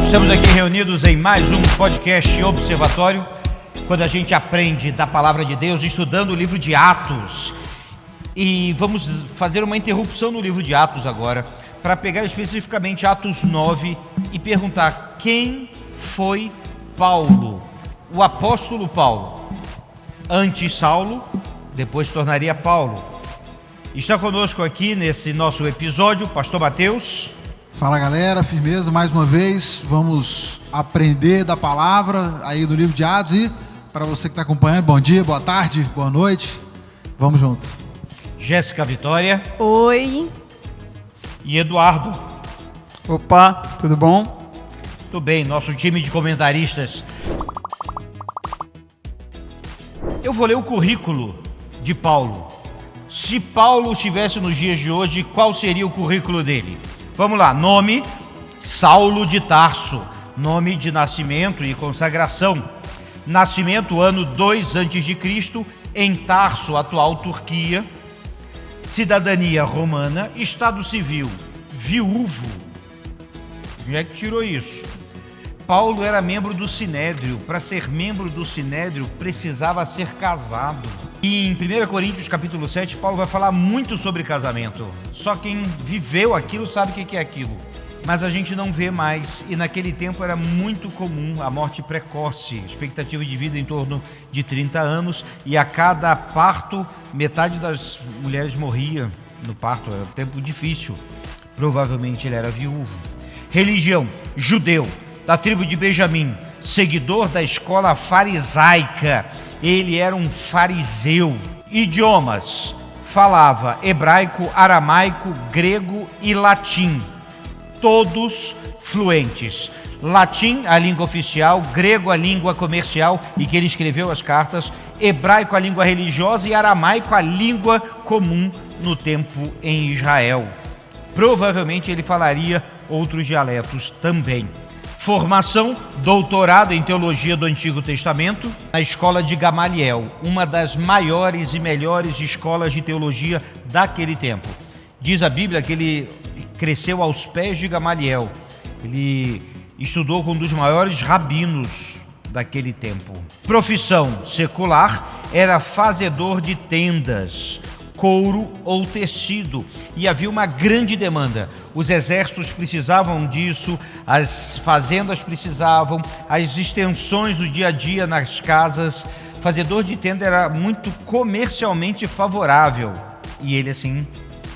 Estamos aqui reunidos em mais um podcast Observatório, quando a gente aprende da Palavra de Deus, estudando o livro de Atos. E vamos fazer uma interrupção no livro de Atos agora, para pegar especificamente Atos 9 e perguntar quem foi Paulo, o apóstolo Paulo. Antes Saulo, depois tornaria Paulo. Está conosco aqui nesse nosso episódio o pastor Mateus. Fala galera, firmeza, mais uma vez, vamos aprender da palavra aí do livro de Atos e para você que está acompanhando, bom dia, boa tarde, boa noite, vamos junto. Jéssica Vitória. Oi. E Eduardo. Opa, tudo bom? Tudo bem, nosso time de comentaristas. Eu vou ler o currículo de Paulo. Se Paulo estivesse nos dias de hoje, qual seria o currículo dele? Vamos lá, nome, Saulo de Tarso, nome de nascimento e consagração. Nascimento, ano 2 a.C., em Tarso, atual Turquia. Cidadania romana, estado civil, viúvo. Onde é que tirou isso? Paulo era membro do Sinédrio. Para ser membro do Sinédrio, precisava ser casado. E em 1 Coríntios capítulo 7, Paulo vai falar muito sobre casamento. Só quem viveu aquilo sabe o que é aquilo. Mas a gente não vê mais. E naquele tempo era muito comum a morte precoce. Expectativa de vida em torno de 30 anos. E a cada parto, metade das mulheres morria no parto. Era um tempo difícil. Provavelmente ele era viúvo. Religião, judeu, da tribo de Benjamim, seguidor da escola farisaica. Ele era um fariseu. Idiomas, falava hebraico, aramaico, grego e latim. Todos fluentes. Latim, a língua oficial, grego, a língua comercial e que ele escreveu as cartas, hebraico, a língua religiosa e aramaico, a língua comum no tempo em Israel. Provavelmente ele falaria outros dialetos também. Formação, doutorado em teologia do Antigo Testamento, na escola de Gamaliel, uma das maiores e melhores escolas de teologia daquele tempo. Diz a Bíblia que ele cresceu aos pés de Gamaliel. Ele estudou com um dos maiores rabinos daquele tempo. Profissão secular, era fazedor de tendas, couro ou tecido, e havia uma grande demanda. Os exércitos precisavam disso, as fazendas precisavam, as extensões do dia a dia nas casas. Fazedor de tenda era muito comercialmente favorável, e ele assim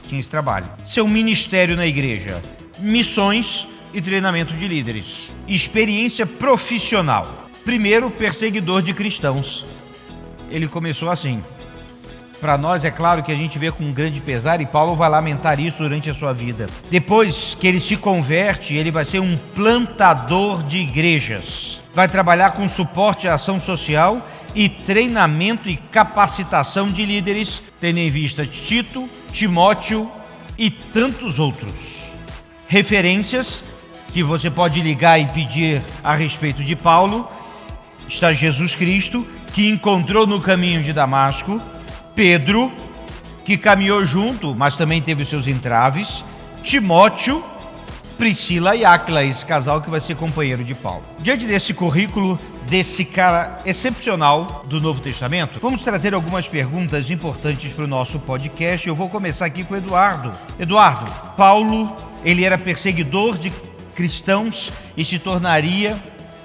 tinha esse trabalho. Seu ministério na igreja, missões e treinamento de líderes. Experiência profissional. Primeiro, perseguidor de cristãos. Ele começou assim. Para nós é claro que a gente vê com um grande pesar, e Paulo vai lamentar isso durante a sua vida. Depois que ele se converte, ele vai ser um plantador de igrejas. Vai trabalhar com suporte à ação social e treinamento e capacitação de líderes, tendo em vista Tito, Timóteo e tantos outros. Referências que você pode ligar e pedir a respeito de Paulo. Está Jesus Cristo, que encontrou no caminho de Damasco. Pedro, que caminhou junto, mas também teve seus entraves. Timóteo, Priscila e Áquila, esse casal que vai ser companheiro de Paulo. Diante desse currículo, desse cara excepcional do Novo Testamento, vamos trazer algumas perguntas importantes para o nosso podcast. Eu vou começar aqui com o Eduardo. Eduardo, Paulo, ele era perseguidor de cristãos e se tornaria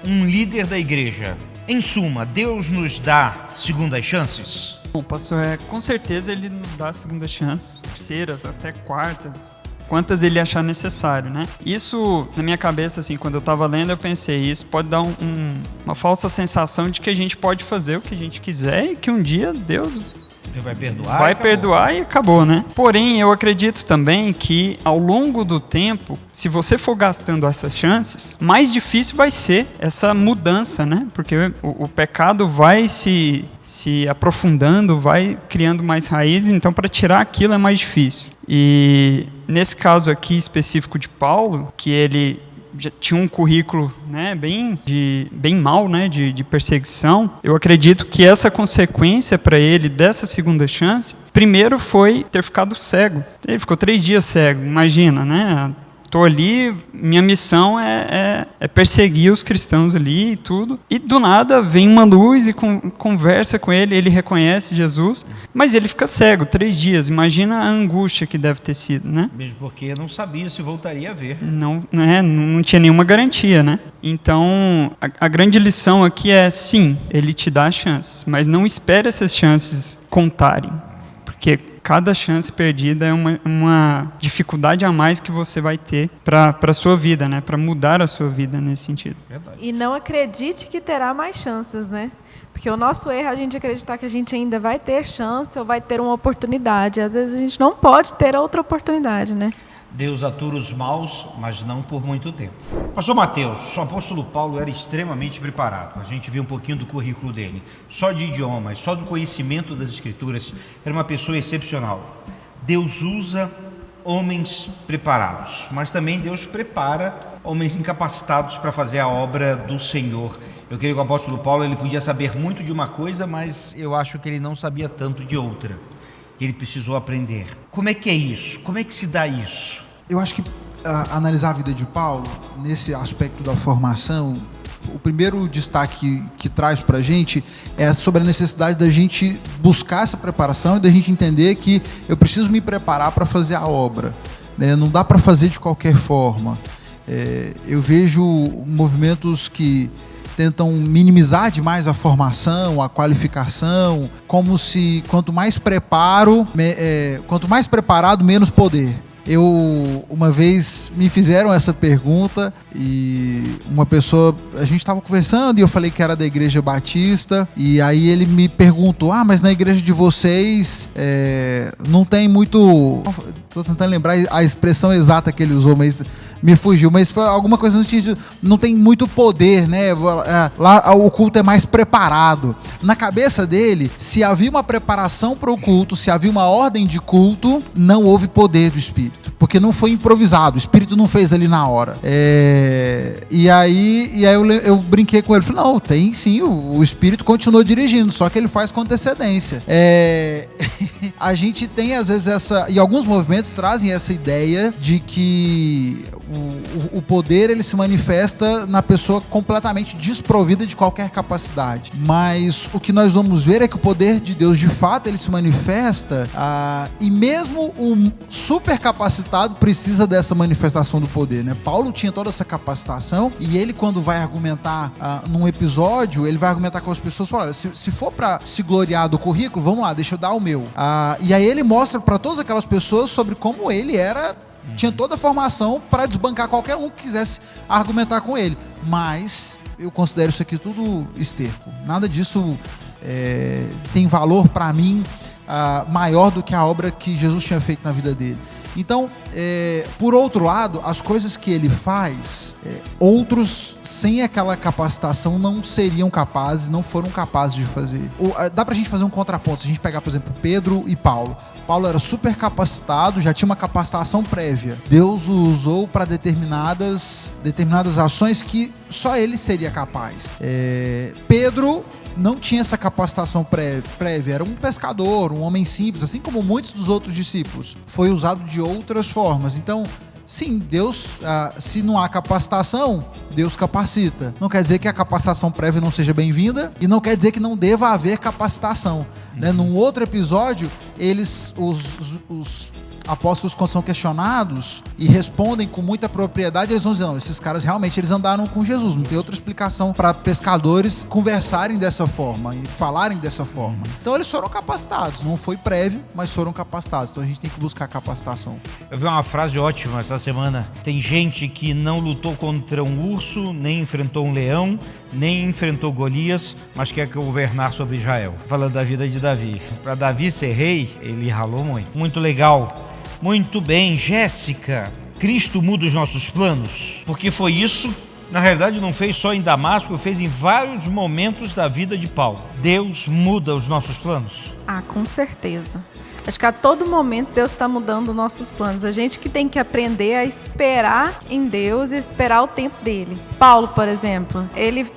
um líder da igreja. Em suma, Deus nos dá segundas chances? Bom, pastor, com certeza ele nos dá segundas chances, terceiras, até quartas, quantas ele achar necessário, né? Isso, na minha cabeça, assim, quando eu estava lendo, eu pensei, isso pode dar uma falsa sensação de que a gente pode fazer o que a gente quiser e que um dia Deus vai perdoar e acabou, né? Porém, eu acredito também que ao longo do tempo, se você for gastando essas chances, mais difícil vai ser essa mudança, né? Porque o pecado vai se aprofundando, vai criando mais raízes, então para tirar aquilo é mais difícil. E nesse caso aqui específico de Paulo, que ele já tinha um currículo, né, bem mal, né, de perseguição, eu acredito que essa consequência para ele dessa segunda chance, primeiro foi ter ficado cego. Ele ficou 3 dias cego, imagina, né? tô ali, minha missão é perseguir os cristãos ali e tudo. E do nada vem uma luz e conversa com ele, ele reconhece Jesus, mas ele fica cego 3 dias. Imagina a angústia que deve ter sido, né? Mesmo porque não sabia se voltaria a ver. Não tinha nenhuma garantia, né? Então, a grande lição aqui é, sim, ele te dá chances, mas não espere essas chances contarem, porque cada chance perdida é uma dificuldade a mais que você vai ter para a sua vida, né? Para mudar a sua vida nesse sentido. Verdade. E não acredite que terá mais chances, né? Porque o nosso erro é a gente acreditar que a gente ainda vai ter chance ou vai ter uma oportunidade. Às vezes a gente não pode ter outra oportunidade, né? Deus atura os maus, mas não por muito tempo. Pastor Mateus, o apóstolo Paulo era extremamente preparado. A gente viu um pouquinho do currículo dele. Só de idiomas, só do conhecimento das Escrituras, era uma pessoa excepcional. Deus usa homens preparados, mas também Deus prepara homens incapacitados para fazer a obra do Senhor. Eu creio que o apóstolo Paulo ele podia saber muito de uma coisa, mas eu acho que ele não sabia tanto de outra. Ele precisou aprender. Como é que é isso? Como é que se dá isso? Eu acho que analisar a vida de Paulo, nesse aspecto da formação, o primeiro destaque que traz para a gente é sobre a necessidade da gente buscar essa preparação e da gente entender que eu preciso me preparar para fazer a obra, né? Não dá para fazer de qualquer forma. Eu vejo movimentos que tentam minimizar demais a formação, a qualificação, como se quanto mais preparado, menos poder. Uma vez me fizeram essa pergunta e uma pessoa, a gente estava conversando e eu falei que era da Igreja Batista e aí ele me perguntou, mas na igreja de vocês não tem muito, estou tentando lembrar a expressão exata que ele usou, mas me fugiu, mas foi alguma coisa no sentido, não tem muito poder, né? Lá o culto é mais preparado. Na cabeça dele, se havia uma preparação para o culto, se havia uma ordem de culto, não houve poder do Espírito, porque não foi improvisado, o Espírito não fez ali na hora. E aí eu brinquei com ele, falei, não, tem sim, o Espírito continuou dirigindo, só que ele faz com antecedência. A gente tem às vezes e alguns movimentos trazem essa ideia de que o poder ele se manifesta na pessoa completamente desprovida de qualquer capacidade, mas o que nós vamos ver é que o poder de Deus de fato ele se manifesta e mesmo o super capacitado precisa dessa manifestação do poder, né? Paulo tinha toda essa capacitação e ele quando vai argumentar num episódio, ele vai argumentar com as pessoas, fala, olha, se for para se gloriar do currículo, vamos lá, deixa eu dar o meu. E aí ele mostra para todas aquelas pessoas sobre como ele tinha toda a formação para desbancar qualquer um que quisesse argumentar com ele. Mas eu considero isso aqui tudo esterco. Nada disso tem valor para mim maior do que a obra que Jesus tinha feito na vida dele. Então, por outro lado, as coisas que ele faz, outros sem aquela capacitação não seriam capazes, não foram capazes de fazer. Dá pra gente fazer um contraponto, se a gente pegar, por exemplo, Pedro e Paulo. Paulo era super capacitado, já tinha uma capacitação prévia. Deus o usou para determinadas ações que só ele seria capaz. Pedro não tinha essa capacitação prévia, era um pescador, um homem simples, assim como muitos dos outros discípulos. Foi usado de outras formas. Então, sim, Deus, se não há capacitação, Deus capacita. Não quer dizer que a capacitação prévia não seja bem-vinda e não quer dizer que não deva haver capacitação. Né? Num outro episódio, os apóstolos, quando são questionados e respondem com muita propriedade, eles vão dizer, não, esses caras realmente eles andaram com Jesus, não tem outra explicação para pescadores conversarem dessa forma e falarem dessa forma. Então eles foram capacitados, não foi prévio, mas foram capacitados, então a gente tem que buscar capacitação. Eu vi uma frase ótima essa semana, tem gente que não lutou contra um urso, nem enfrentou um leão, nem enfrentou Golias, mas quer governar sobre Israel. Falando da vida de Davi. Para Davi ser rei, ele ralou muito. Muito legal. Muito bem, Jéssica. Cristo muda os nossos planos? Porque foi isso, na realidade não fez só em Damasco, fez em vários momentos da vida de Paulo. Deus muda os nossos planos? Com certeza. Acho que a todo momento Deus está mudando nossos planos. A gente que tem que aprender a esperar em Deus e esperar o tempo dele. Paulo, por exemplo, ele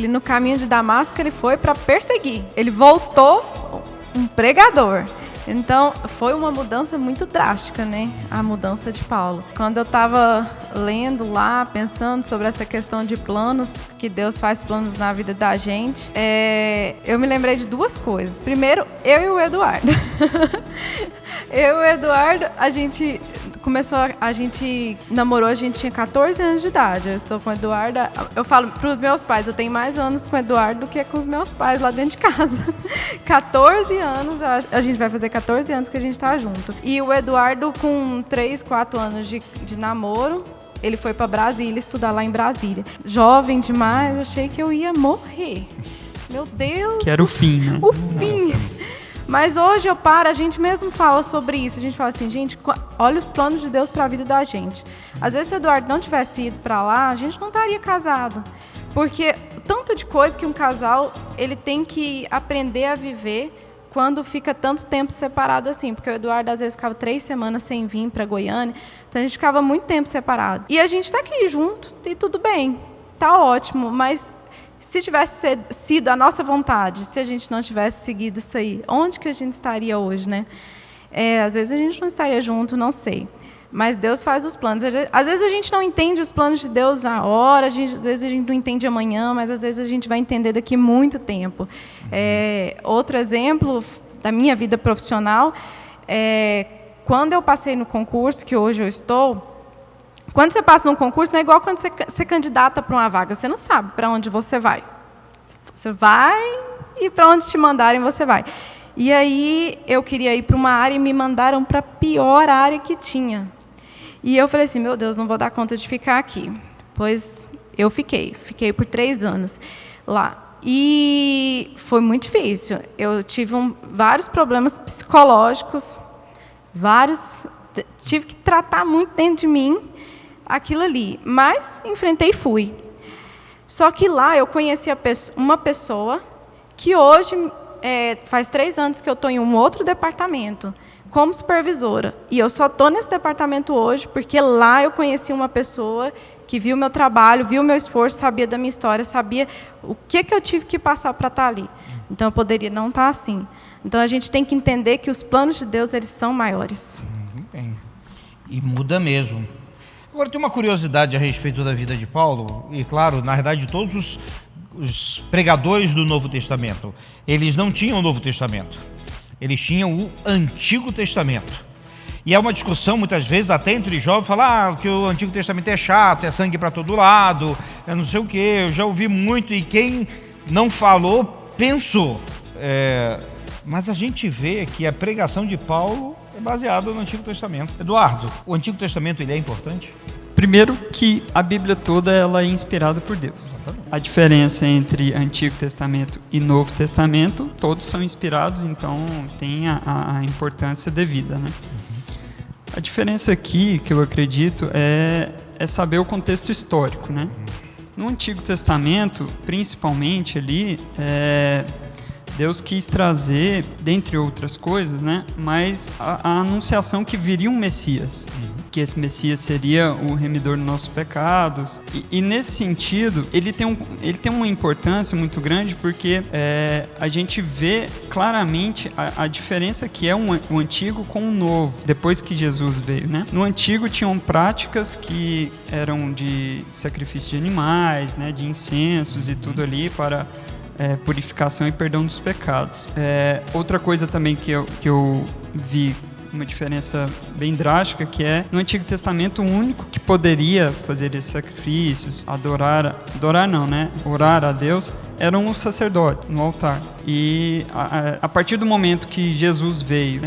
no caminho de Damasco, ele foi para perseguir. Ele voltou um pregador. Então, foi uma mudança muito drástica, né? A mudança de Paulo. Quando eu estava lendo lá, pensando sobre essa questão de planos, que Deus faz planos na vida da gente, eu me lembrei de duas coisas. Primeiro, eu e o Eduardo. Eu e o Eduardo, a gente namorou, a gente tinha 14 anos de idade. Eu estou com o Eduardo, eu falo para os meus pais, eu tenho mais anos com o Eduardo do que com os meus pais lá dentro de casa. 14 anos, a gente vai fazer 14 anos que a gente está junto. E o Eduardo, com 3, 4 anos de namoro, ele foi para Brasília, estudar lá em Brasília. Jovem demais, achei que eu ia morrer. Meu Deus! Que era o fim, né? O fim! Mas hoje a gente mesmo fala sobre isso. A gente fala assim, gente, olha os planos de Deus para a vida da gente. Às vezes, se o Eduardo não tivesse ido para lá, a gente não estaria casado. Porque tanto de coisa que um casal ele tem que aprender a viver quando fica tanto tempo separado assim. Porque o Eduardo, às vezes, ficava 3 semanas sem vir para Goiânia. Então, a gente ficava muito tempo separado. E a gente está aqui junto e tudo bem. Tá ótimo, mas... se tivesse sido a nossa vontade, se a gente não tivesse seguido isso aí, onde que a gente estaria hoje, né? Às vezes a gente não estaria junto, não sei. Mas Deus faz os planos. Às vezes a gente não entende os planos de Deus na hora, às vezes a gente não entende amanhã, mas às vezes a gente vai entender daqui muito tempo. Outro exemplo da minha vida profissional, quando eu passei no concurso, que hoje eu estou... Quando você passa num concurso, não é igual quando você candidata para uma vaga. Você não sabe para onde você vai. Você vai e para onde te mandarem, você vai. E aí, eu queria ir para uma área e me mandaram para a pior área que tinha. E eu falei assim, meu Deus, não vou dar conta de ficar aqui. Pois eu fiquei por 3 anos lá. E foi muito difícil. Eu tive vários problemas psicológicos, tive que tratar muito dentro de mim aquilo ali, mas enfrentei e fui. Só que lá eu conheci uma pessoa que hoje, faz 3 anos que eu estou em um outro departamento, como supervisora. E eu só estou nesse departamento hoje porque lá eu conheci uma pessoa que viu o meu trabalho, viu o meu esforço, sabia da minha história, sabia o que eu tive que passar para estar ali. Então, eu poderia não estar assim. Então, a gente tem que entender que os planos de Deus, eles são maiores. Bem, e muda mesmo. Agora, tem uma curiosidade a respeito da vida de Paulo, e claro, na verdade, todos os pregadores do Novo Testamento, eles não tinham o Novo Testamento, eles tinham o Antigo Testamento. E é uma discussão, muitas vezes, até entre jovens, falar que o Antigo Testamento é chato, é sangue para todo lado, é não sei o quê. Eu já ouvi muito, e quem não falou, pensou. Mas a gente vê que a pregação de Paulo é baseada no Antigo Testamento. Eduardo, o Antigo Testamento ele é importante? Primeiro que a Bíblia toda ela é inspirada por Deus. Exatamente. A diferença entre Antigo Testamento e Novo Testamento, todos são inspirados, então tem a importância devida, né? A diferença aqui, que eu acredito, é saber o contexto histórico, né? No Antigo Testamento, principalmente ali, Deus quis trazer, dentre outras coisas, né, mas a anunciação que viria um Messias, que esse Messias seria o remidor dos nossos pecados. E nesse sentido, ele tem uma importância muito grande, porque a gente vê claramente a diferença que é o Antigo com o Novo, depois que Jesus veio, né? No Antigo tinham práticas que eram de sacrifício de animais, né, de incensos e tudo ali para... purificação e perdão dos pecados. Outra coisa também que eu vi uma diferença bem drástica, que no Antigo Testamento o único que poderia fazer esses sacrifícios, orar a Deus, eram os sacerdotes no altar. E a partir do momento que Jesus veio,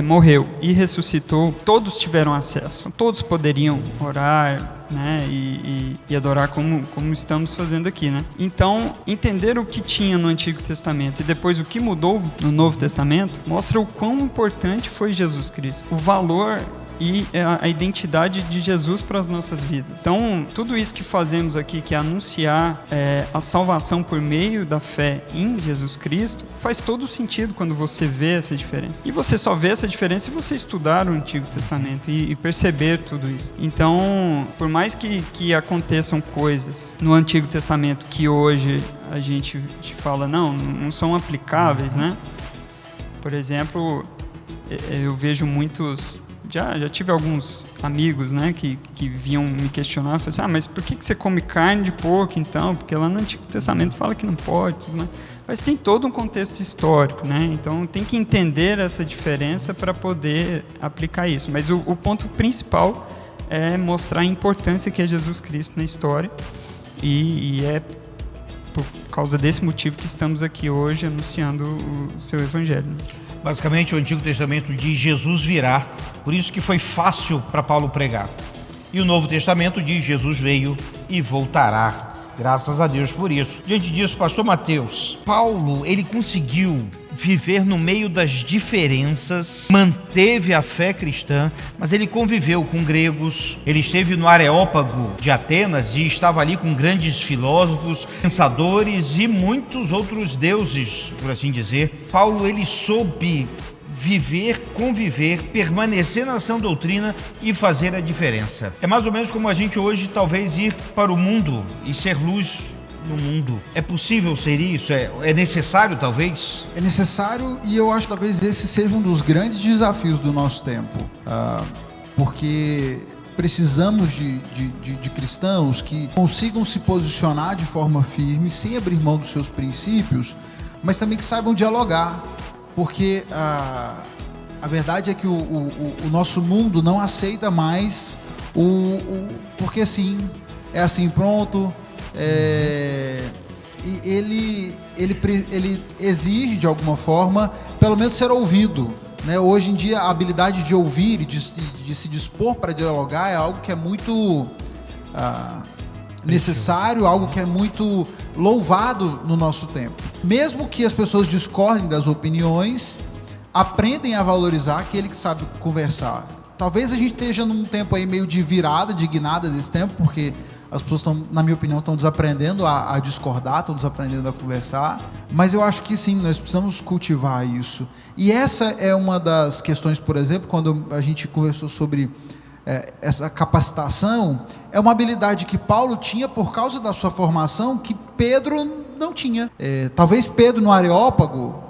morreu e ressuscitou, todos tiveram acesso, todos poderiam orar, né, e adorar como estamos fazendo aqui, né? Então, entender o que tinha no Antigo Testamento e depois o que mudou no Novo Testamento mostra o quão importante foi Jesus Cristo, o valor e a identidade de Jesus para as nossas vidas. Então, tudo isso que fazemos aqui, que é anunciar a salvação por meio da fé em Jesus Cristo, faz todo sentido quando você vê essa diferença. E você só vê essa diferença se você estudar o Antigo Testamento e perceber tudo isso. Então, por mais que aconteçam coisas no Antigo Testamento que hoje a gente fala, não são aplicáveis, né? Por exemplo, eu vejo muitos... Já tive alguns amigos, né, que vinham me questionar, falavam assim, mas por que você come carne de porco, então? Porque lá no Antigo Testamento fala que não pode, né? Mas tem todo um contexto histórico, né? Então tem que entender essa diferença para poder aplicar isso. Mas o ponto principal é mostrar a importância que é Jesus Cristo na história, e é por causa desse motivo que estamos aqui hoje anunciando o seu evangelho. Basicamente, o Antigo Testamento diz Jesus virá, por isso que foi fácil para Paulo pregar. E o Novo Testamento diz Jesus veio e voltará. Graças a Deus por isso. Diante disso, pastor Mateus, Paulo, ele conseguiu viver no meio das diferenças, manteve a fé cristã, mas ele conviveu com gregos, ele esteve no Areópago de Atenas e estava ali com grandes filósofos, pensadores e muitos outros deuses, por assim dizer. Paulo, ele soube viver, conviver, permanecer na sã doutrina e fazer a diferença. É mais ou menos como a gente hoje talvez ir para o mundo e ser luz no mundo. É possível ser isso? É necessário, talvez? É necessário, e eu acho que talvez esse seja um dos grandes desafios do nosso tempo. Porque precisamos de cristãos que consigam se posicionar de forma firme, sem abrir mão dos seus princípios, mas também que saibam dialogar. Porque a verdade é que o nosso mundo não aceita mais porque assim, é assim pronto. E ele exige de alguma forma pelo menos ser ouvido, né? Hoje em dia a habilidade de ouvir e de se dispor para dialogar é algo que é muito necessário, algo que é muito louvado no nosso tempo. Mesmo que as pessoas discordem das opiniões, aprendem a valorizar aquele que sabe conversar. Talvez a gente esteja num tempo aí meio de virada, de guinada desse tempo, porque as pessoas estão, na minha opinião, estão desaprendendo a discordar, estão desaprendendo a conversar. Mas eu acho que sim, nós precisamos cultivar isso. E essa é uma das questões, por exemplo, quando a gente conversou sobre essa capacitação, é uma habilidade que Paulo tinha por causa da sua formação que Pedro não tinha. Talvez Pedro no Areópago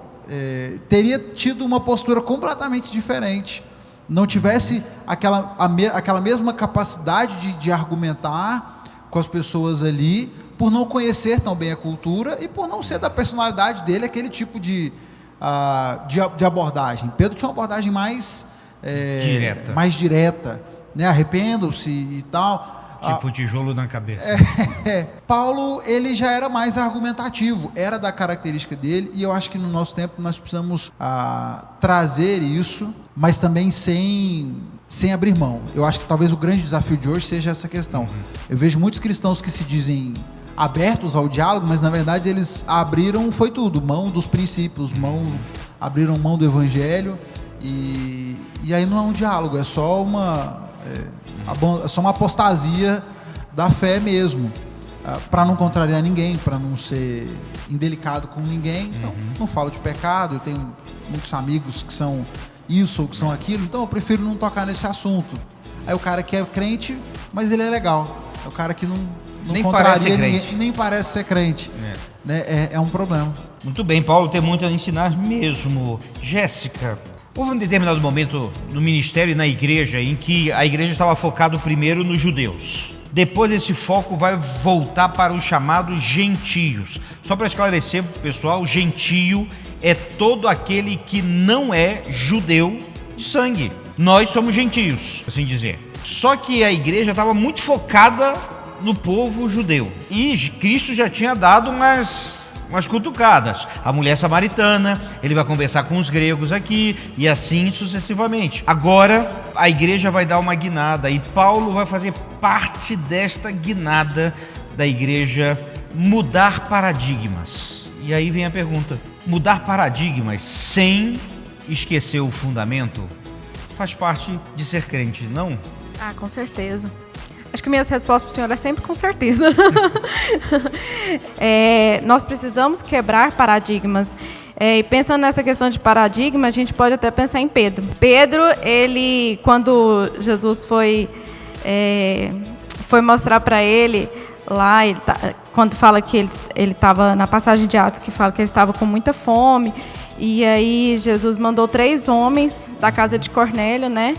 teria tido uma postura completamente diferente, não tivesse aquela mesma capacidade de argumentar com as pessoas ali, por não conhecer tão bem a cultura e por não ser da personalidade dele aquele tipo de abordagem. Pedro tinha uma abordagem mais direta, né? Arrependam-se e tal. Tipo tijolo na cabeça. Paulo, ele já era mais argumentativo, era da característica dele, e eu acho que no nosso tempo nós precisamos trazer isso, mas também sem abrir mão. Eu acho que talvez o grande desafio de hoje seja essa questão. Eu vejo muitos cristãos que se dizem abertos ao diálogo, mas na verdade eles abriram, foi tudo, mão dos princípios, abriram mão do evangelho, e aí não é um diálogo, é só uma apostasia da fé mesmo, para não contrariar ninguém, para não ser indelicado com ninguém. Então, não falo de pecado, eu tenho muitos amigos que são isso ou que são aquilo, então eu prefiro não tocar nesse assunto. Aí o cara que é crente, mas ele é legal, é o cara que não contraria ninguém, nem parece ser crente, né? É um problema. Muito bem, Paulo tem muito a ensinar mesmo. Jéssica, houve um determinado momento no ministério e na igreja em que a igreja estava focada primeiro nos judeus. Depois esse foco vai voltar para os chamados gentios. Só para esclarecer para o pessoal, gentio é todo aquele que não é judeu de sangue. Nós somos gentios, assim dizer. Só que a igreja estava muito focada no povo judeu. E Cristo já tinha dado umas cutucadas. A mulher samaritana, ele vai conversar com os gregos aqui, e assim sucessivamente. Agora, a igreja vai dar uma guinada, e Paulo vai fazer parte desta guinada da igreja, mudar paradigmas. E aí vem a pergunta: mudar paradigmas sem esquecer o fundamento faz parte de ser crente, não? Com certeza. Acho que minhas respostas para o senhor é sempre com certeza. Nós precisamos quebrar paradigmas. E pensando nessa questão de paradigma, a gente pode até pensar em Pedro. Pedro, quando Jesus foi mostrar para ele, lá, quando fala que ele estava, na passagem de Atos, que fala que ele estava com muita fome, E aí Jesus mandou 3 homens da casa de Cornélio, né,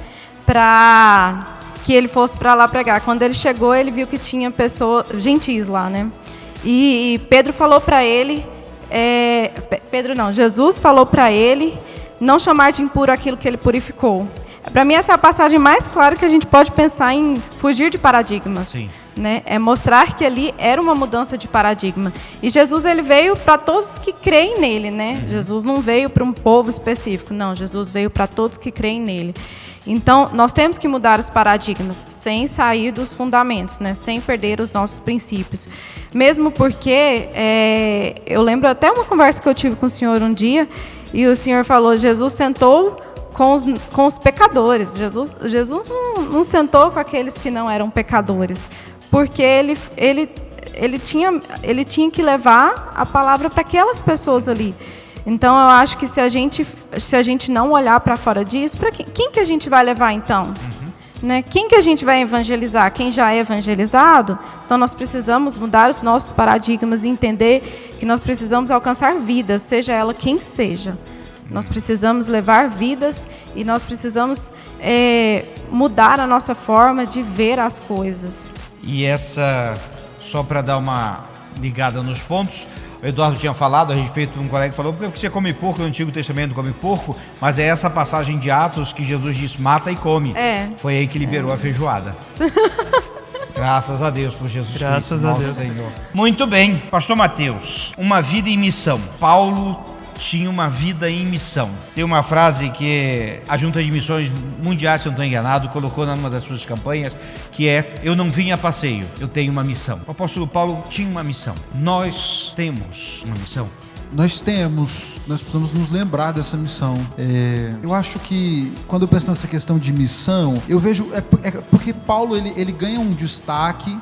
para que ele fosse para lá pregar. Quando ele chegou, ele viu que tinha pessoas gentis lá, né? E Pedro falou para ele, Jesus falou para ele não chamar de impuro aquilo que ele purificou. Para mim, essa é a passagem mais clara que a gente pode pensar em fugir de paradigmas. Sim. Né? É mostrar que ali era uma mudança de paradigma. E Jesus, ele veio para todos que creem nele, né? Jesus não veio para um povo específico, não. Jesus veio para todos que creem nele. Então, nós temos que mudar os paradigmas, sem sair dos fundamentos, né? Sem perder os nossos princípios. Mesmo porque, eu lembro até uma conversa que eu tive com o senhor um dia, e o senhor falou, Jesus sentou com os pecadores. Jesus não sentou com aqueles que não eram pecadores, porque ele tinha que levar a palavra para aquelas pessoas ali. Então, eu acho que se a gente não olhar para fora disso, para quem que a gente vai levar então? Né? Quem que a gente vai evangelizar? Quem já é evangelizado? Então, nós precisamos mudar os nossos paradigmas e entender que nós precisamos alcançar vidas, seja ela quem seja. Nós precisamos levar vidas e nós precisamos mudar a nossa forma de ver as coisas. E só para dar uma ligada nos pontos, o Eduardo tinha falado a respeito de um colega que falou, porque você come porco, no Antigo Testamento come porco, mas é essa passagem de Atos que Jesus disse, mata e come. Foi aí que liberou a feijoada. Graças a Deus por Jesus Cristo. Graças a Deus. Senhor. Muito bem, Pastor Mateus, uma vida em missão. Paulo tinha uma vida em missão. Tem uma frase que a Junta de Missões Mundiais, se eu não estou enganado, colocou numa das suas campanhas, que é, eu não vim a passeio, eu tenho uma missão. O apóstolo Paulo tinha uma missão. Nós temos uma missão. Nós precisamos nos lembrar dessa missão. Eu acho que, quando eu penso nessa questão de missão, eu vejo, porque Paulo ele ganha um destaque,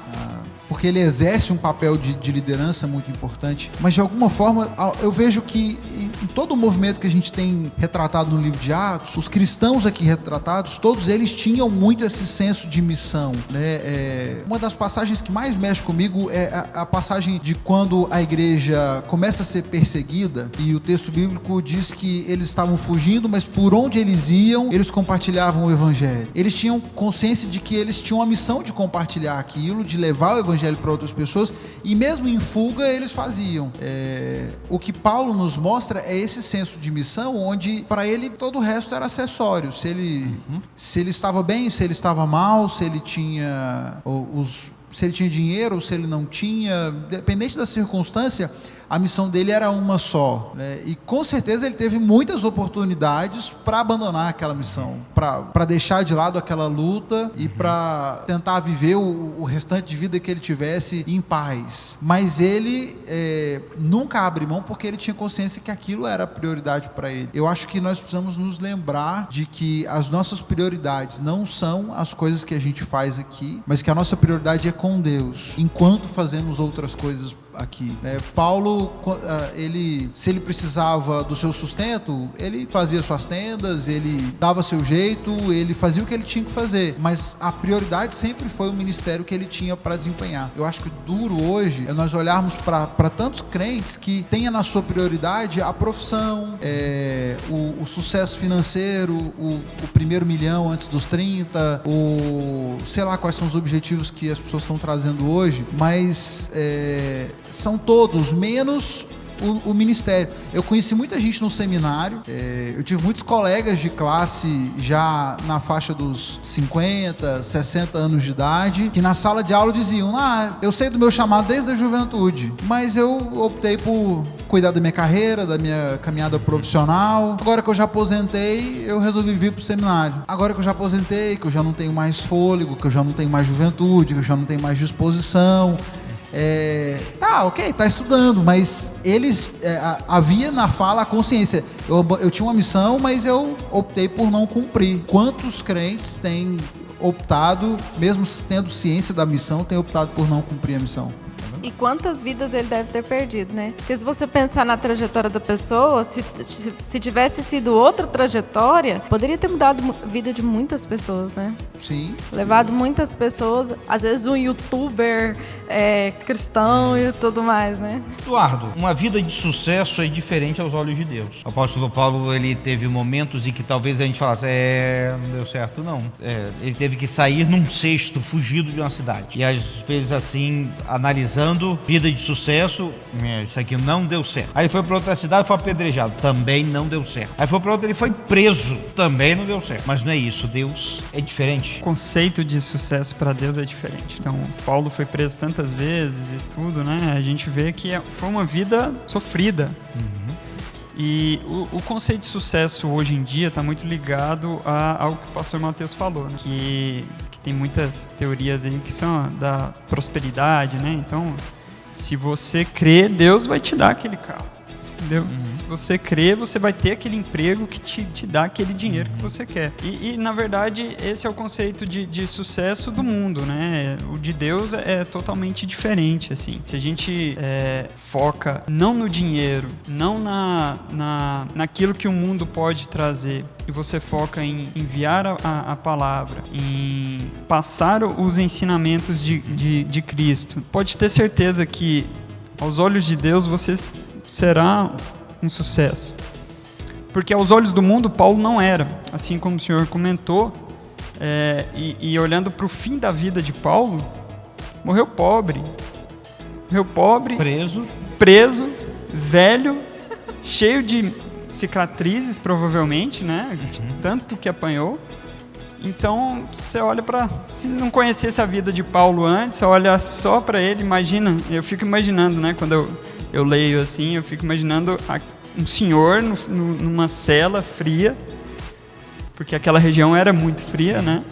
porque ele exerce um papel de liderança muito importante, mas de alguma forma eu vejo que em todo o movimento que a gente tem retratado no livro de Atos, os cristãos aqui retratados, todos eles tinham muito esse senso de missão, né? Uma das passagens que mais mexe comigo é a passagem de quando a igreja começa a ser perseguida, e o texto bíblico diz que eles estavam fugindo, mas por onde eles iam, eles compartilhavam o evangelho. Eles tinham consciência de que eles tinham a missão de compartilhar aquilo, de levar o evangelho para outras pessoas, e mesmo em fuga eles faziam. O que Paulo nos mostra é esse senso de missão, onde para ele todo o resto era acessório. Se ele estava bem, se ele estava mal, se ele tinha dinheiro ou se ele não tinha, dependente da circunstância, a missão dele era uma só, né? E com certeza ele teve muitas oportunidades para abandonar aquela missão, para deixar de lado aquela luta e para tentar viver o restante de vida que ele tivesse em paz. Mas ele nunca abre mão, porque ele tinha consciência que aquilo era prioridade para ele. Eu acho que nós precisamos nos lembrar de que as nossas prioridades não são as coisas que a gente faz aqui, mas que a nossa prioridade é com Deus, enquanto fazemos outras coisas aqui. Paulo, se ele precisava do seu sustento, ele fazia suas tendas, ele dava seu jeito, ele fazia o que ele tinha que fazer, mas a prioridade sempre foi o ministério que ele tinha para desempenhar. Eu acho que duro hoje é nós olharmos para tantos crentes que tenha na sua prioridade a profissão, o sucesso financeiro, o primeiro milhão antes dos 30, sei lá quais são os objetivos que as pessoas estão trazendo hoje, mas são todos menos o ministério. Eu conheci muita gente no seminário, eu tive muitos colegas de classe já na faixa dos 50, 60 anos de idade, que na sala de aula diziam: eu sei do meu chamado desde a juventude, mas eu optei por cuidar da minha carreira, da minha caminhada profissional. Agora que eu já aposentei, eu resolvi vir pro seminário. Agora que eu já aposentei, que eu já não tenho mais fôlego, que eu já não tenho mais juventude, que eu já não tenho mais disposição, tá estudando, mas eles havia na fala a consciência, eu tinha uma missão, mas eu optei por não cumprir. Quantos crentes têm optado, mesmo tendo ciência da missão, têm optado por não cumprir a missão? E quantas vidas ele deve ter perdido, né? Porque se você pensar na trajetória da pessoa, se tivesse sido outra trajetória, poderia ter mudado a vida de muitas pessoas, né? Sim. Levado muitas pessoas, às vezes um youtuber cristão e tudo mais, né? Eduardo, uma vida de sucesso é diferente aos olhos de Deus. O apóstolo Paulo, ele teve momentos em que talvez a gente falasse, não deu certo não. Ele teve que sair num cesto, fugido de uma cidade. E às vezes assim, analisando, vida de sucesso, isso aqui não deu certo. Aí ele foi para outra cidade e foi apedrejado, também não deu certo. Aí foi para outra, ele foi preso, também não deu certo. Mas não é isso, Deus é diferente. O conceito de sucesso para Deus é diferente. Então, Paulo foi preso tantas vezes e tudo, né? A gente vê que foi uma vida sofrida. E o conceito de sucesso hoje em dia está muito ligado ao que o pastor Mateus falou, né? Que tem muitas teorias aí que são da prosperidade, né? Então, se você crê, Deus vai te dar aquele carro. Entendeu? Se você crê, você vai ter aquele emprego que te dá aquele dinheiro que você quer. E na verdade, esse é o conceito de sucesso do mundo, né? O de Deus é totalmente diferente, assim. Se a gente foca não no dinheiro, não naquilo que o mundo pode trazer, e você foca em enviar a palavra, em passar os ensinamentos de Cristo, pode ter certeza que, aos olhos de Deus, você será um sucesso. Porque aos olhos do mundo, Paulo não era. Assim como o senhor comentou, e olhando para o fim da vida de Paulo, morreu pobre, preso, velho, cheio de cicatrizes, provavelmente, né? De tanto que apanhou. Então, você olha se não conhecesse a vida de Paulo antes, você olha só para ele, imagina, eu fico imaginando, né? Quando eu leio assim, eu fico imaginando um senhor numa cela fria, porque aquela região era muito fria, né?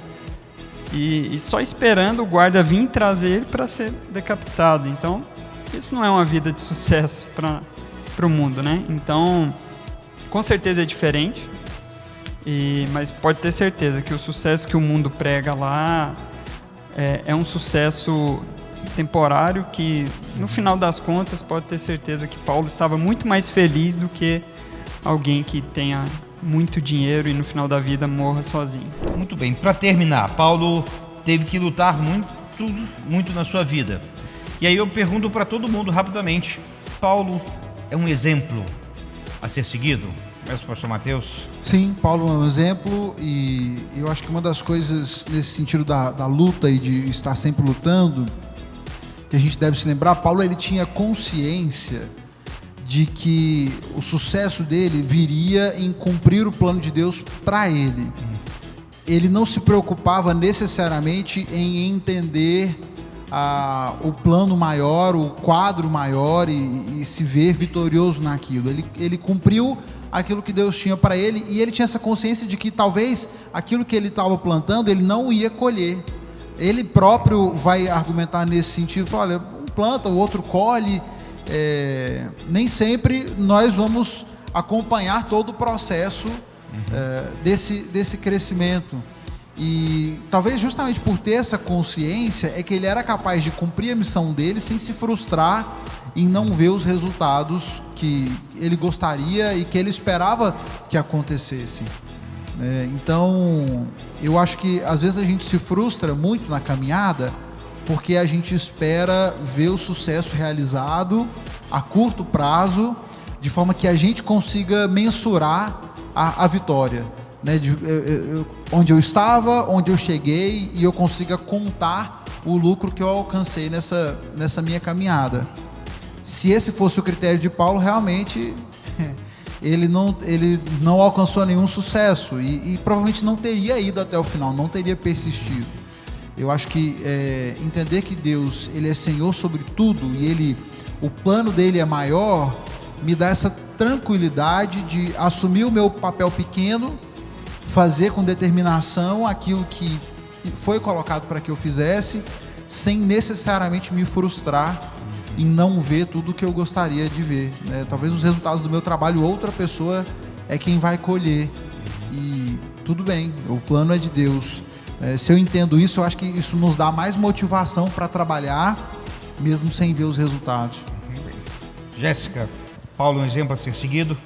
E só esperando o guarda vir trazer ele para ser decapitado. Então, isso não é uma vida de sucesso para o mundo, né? Então, com certeza é diferente, mas pode ter certeza que o sucesso que o mundo prega lá é um sucesso temporário, que no final das contas pode ter certeza que Paulo estava muito mais feliz do que alguém que tenha muito dinheiro e no final da vida morra sozinho. Muito bem, para terminar, Paulo teve que lutar muito na sua vida. E aí eu pergunto para todo mundo rapidamente, Paulo é um exemplo a ser seguido? Mestre pastor Mateus? Sim, Paulo é um exemplo, e eu acho que uma das coisas nesse sentido da luta e de estar sempre lutando, que a gente deve se lembrar, Paulo ele tinha consciência de que o sucesso dele viria em cumprir o plano de Deus para ele. Ele não se preocupava necessariamente em entender o plano maior, o quadro maior e se ver vitorioso naquilo. Ele cumpriu aquilo que Deus tinha para ele, e ele tinha essa consciência de que talvez aquilo que ele estava plantando ele não ia colher. Ele próprio vai argumentar nesse sentido, fala, olha, um planta, o outro colhe, nem sempre nós vamos acompanhar todo o processo desse crescimento. E talvez justamente por ter essa consciência é que ele era capaz de cumprir a missão dele sem se frustrar em não ver os resultados que ele gostaria e que ele esperava que acontecessem. Então, eu acho que às vezes a gente se frustra muito na caminhada porque a gente espera ver o sucesso realizado a curto prazo, de forma que a gente consiga mensurar a vitória, né? Onde eu estava, onde eu cheguei, e eu consiga contar o lucro que eu alcancei nessa minha caminhada. Se esse fosse o critério de Paulo, realmente ele não alcançou nenhum sucesso e provavelmente não teria ido até o final, não teria persistido. Eu acho que entender que Deus ele é Senhor sobre tudo e o plano dele é maior, me dá essa tranquilidade de assumir o meu papel pequeno, fazer com determinação aquilo que foi colocado para que eu fizesse, sem necessariamente me frustrar em não ver tudo o que eu gostaria de ver, né? Talvez os resultados do meu trabalho outra pessoa é quem vai colher, e tudo bem, o plano é de Deus. Se eu entendo isso, eu acho que isso nos dá mais motivação para trabalhar mesmo sem ver os resultados. Jéssica, Paulo é um exemplo a ser seguido?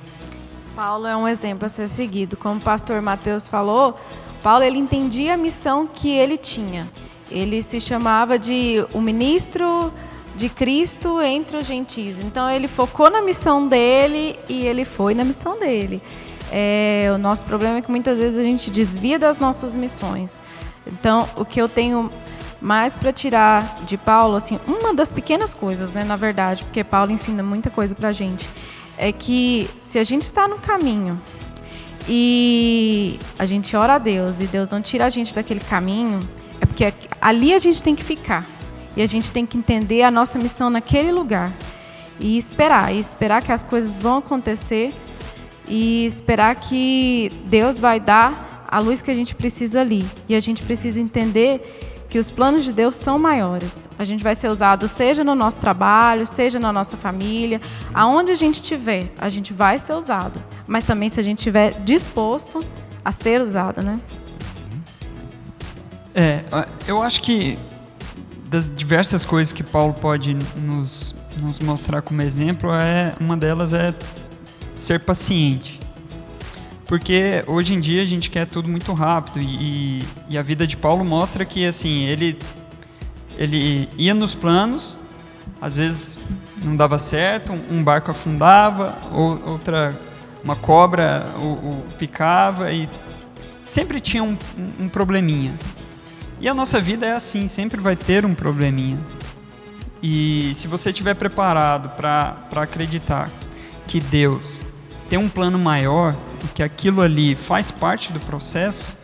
Paulo é um exemplo a ser seguido. Como o pastor Mateus falou, Paulo ele entendia a missão que ele tinha. Ele se chamava de o ministro de Cristo entre os gentios. Então ele focou na missão dele e ele foi na missão dele. O nosso problema é que muitas vezes a gente desvia das nossas missões. Então o que eu tenho mais para tirar de Paulo, assim, uma das pequenas coisas, né, na verdade, porque Paulo ensina muita coisa pra gente, é que se a gente está no caminho e a gente ora a Deus e Deus não tira a gente daquele caminho, é porque ali a gente tem que ficar. E a gente tem que entender a nossa missão naquele lugar. E esperar que as coisas vão acontecer e esperar que Deus vai dar a luz que a gente precisa ali. E a gente precisa entender que os planos de Deus são maiores. A gente vai ser usado seja no nosso trabalho, seja na nossa família, aonde a gente estiver, a gente vai ser usado. Mas também se a gente estiver disposto a ser usado, né? Eu acho que das diversas coisas que Paulo pode nos mostrar como exemplo, uma delas é ser paciente. Porque hoje em dia a gente quer tudo muito rápido e a vida de Paulo mostra que assim, ele ia nos planos, às vezes não dava certo, um barco afundava, uma cobra o picava e sempre tinha um probleminha. E a nossa vida é assim, sempre vai ter um probleminha. E se você estiver preparado para acreditar que Deus tem um plano maior e que aquilo ali faz parte do processo,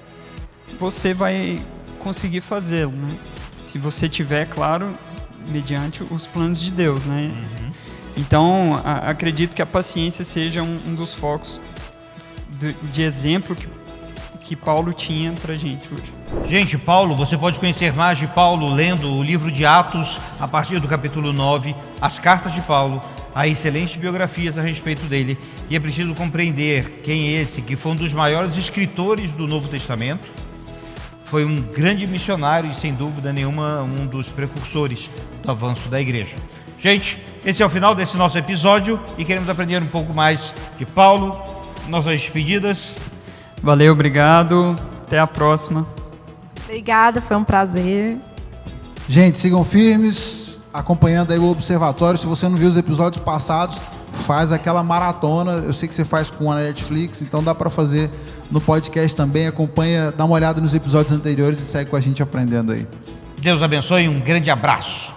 você vai conseguir fazê-lo, né? Se você tiver, claro, mediante os planos de Deus, né? Uhum. Então, acredito que a paciência seja um dos focos de exemplo que Paulo tinha pra gente hoje. Gente, Paulo, você pode conhecer mais de Paulo lendo o livro de Atos, a partir do capítulo 9, as cartas de Paulo, há excelentes biografias a respeito dele, e é preciso compreender quem é esse, que foi um dos maiores escritores do Novo Testamento, foi um grande missionário e, sem dúvida nenhuma, um dos precursores do avanço da igreja. Gente, esse é o final desse nosso episódio e queremos aprender um pouco mais de Paulo. Nossas despedidas. Valeu, obrigado. Até a próxima. Obrigada, foi um prazer. Gente, sigam firmes, acompanhando aí o Observatório. Se você não viu os episódios passados, faz aquela maratona. Eu sei que você faz com a Netflix, então dá para fazer no podcast também. Acompanha, dá uma olhada nos episódios anteriores e segue com a gente aprendendo aí. Deus abençoe e um grande abraço.